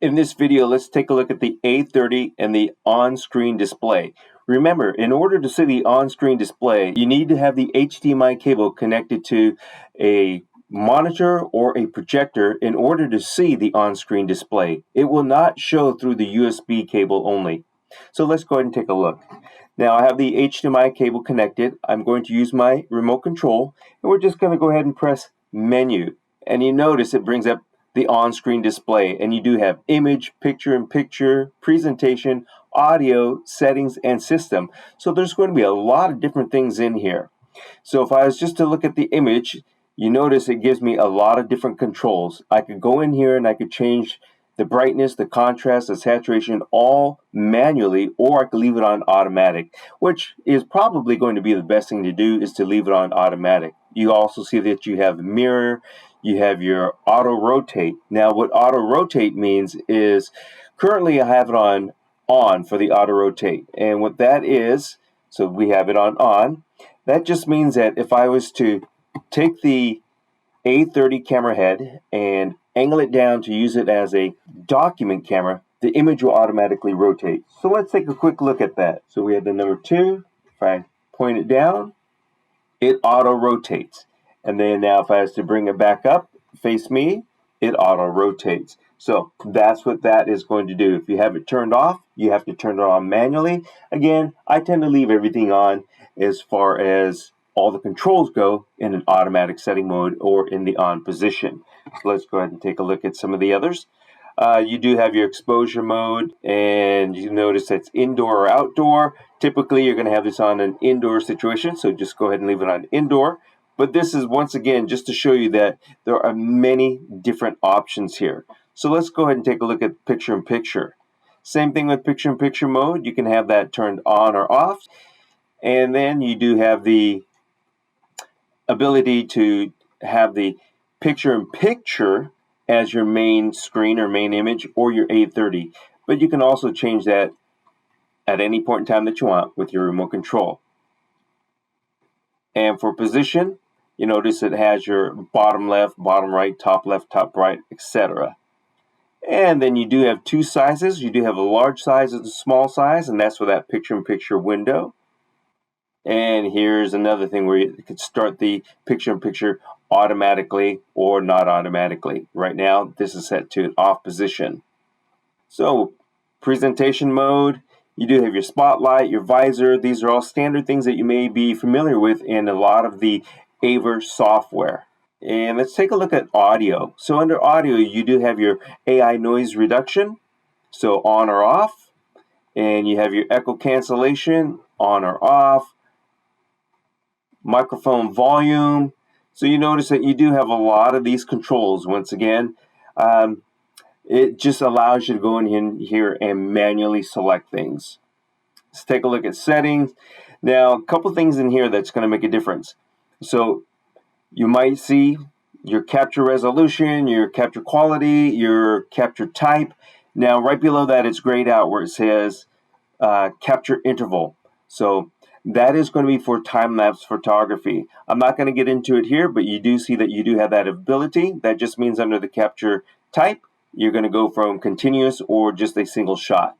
In this video, let's take a look at the A30 and the on-screen display. Remember, in order to see the on-screen display, you need to have the HDMI cable connected to a monitor or a projector in order to see the on-screen display. It will not show through the USB cable only. So let's go ahead and take a look. Now I have the HDMI cable connected. I'm going to use my remote control, and we're just going to go ahead and press menu. And you notice it brings up the on-screen display, and you do have image, picture-in-picture, presentation, audio, settings, and system. So there's going to be a lot of different things in here. So if I was just to look at the image, you notice it gives me a lot of different controls. I could go in here and I could change the brightness, the contrast, the saturation, all manually, or I could leave it on automatic, which is probably going to be the best thing to do, is to leave it on automatic. You also see that you have mirror, you have your auto rotate. Now what auto rotate means is, currently I have it on for the auto rotate, and what that is, so we have it on, that just means that if I was to take the A30 camera head and angle it down to use it as a document camera, the image will automatically rotate. So let's take a quick look at that. So we have the number 2. If I point it down, it auto rotates. And then now if I was to bring it back up, face me, it auto rotates. So that's what that is going to do. If you have it turned off, you have to turn it on manually. Again, I tend to leave everything on as far as all the controls go in an automatic setting mode or in the on position. So let's go ahead and take a look at some of the others. You do have your exposure mode, and you notice that's indoor or outdoor. Typically you're going to have this on an indoor situation, so just go ahead and leave it on indoor. But this is, once again, just to show you that there are many different options here. So let's go ahead and take a look at picture-in-picture. Same thing with picture-in-picture mode. You can have that turned on or off. And then you do have the ability to have the picture-in-picture as your main screen or main image, or your A30. But you can also change that at any point in time that you want with your remote control. And for position, you notice it has your bottom left, bottom right, top left, top right, etc. And then you do have two sizes. You do have a large size and a small size, and that's for that picture-in-picture window. And here's another thing where you could start the picture-in-picture automatically or not automatically. Right now, this is set to off position. So, presentation mode, you do have your spotlight, your visor. These are all standard things that you may be familiar with in a lot of the AVer software. And let's take a look at audio. So under audio, you do have your AI noise reduction, so on or off. And you have your echo cancellation, on or off. Microphone volume. So you notice that you do have a lot of these controls. Once again, it just allows you to go in here and manually select things. Let's take a look at settings. Now, a couple things in here that's going to make a difference. So you might see your capture resolution, your capture quality, your capture type. Now, right below that, it's grayed out where it says capture interval. So that is going to be for time-lapse photography. I'm not going to get into it here, but you do see that you do have that ability. That just means under the capture type, you're going to go from continuous or just a single shot.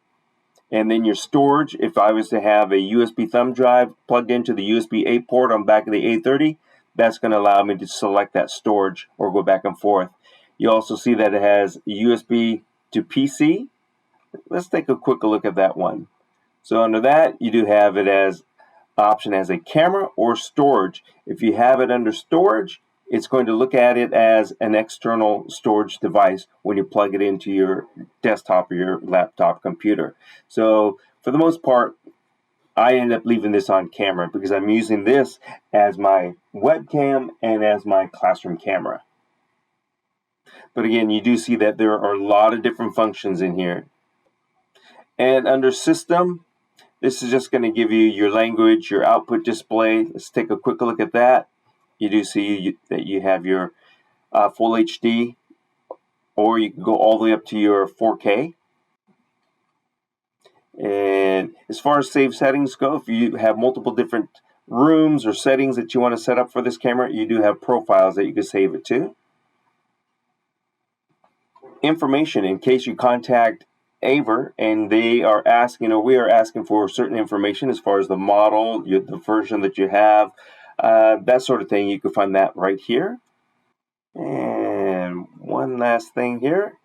And then your storage, if I was to have a USB thumb drive plugged into the USB A port on the back of the A30, that's going to allow me to select that storage or go back and forth. You also see that it has USB to PC. Let's take a quick look at that one. So under that, you do have it as option as a camera or storage. If you have it under storage, it's going to look at it as an external storage device when you plug it into your desktop or your laptop computer. So for the most part, I end up leaving this on camera because I'm using this as my webcam and as my classroom camera. But again, you do see that there are a lot of different functions in here. And under system, this is just going to give you your language, your output display. Let's take a quick look at that. You do see that you have your full HD, or you can go all the way up to your 4K. And as far as save settings go, if you have multiple different rooms or settings that you want to set up for this camera, you do have profiles that you can save it to. information in case you contact AVer and they are asking, or we are asking for certain information as far as the model, the version that you have, that sort of thing. You can find that right here. And one last thing here.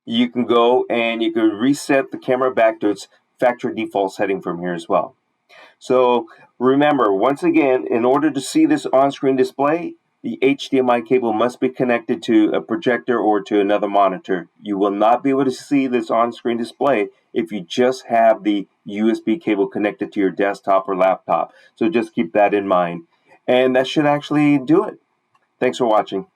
You can go and you can reset the camera back to its factory default setting from here as well. So remember, once again, in order to see this on-screen display, the HDMI cable must be connected to a projector or to another monitor. You will not be able to see this on-screen display if you just have the USB cable connected to your desktop or laptop. So just keep that in mind. And that should actually do it. Thanks for watching.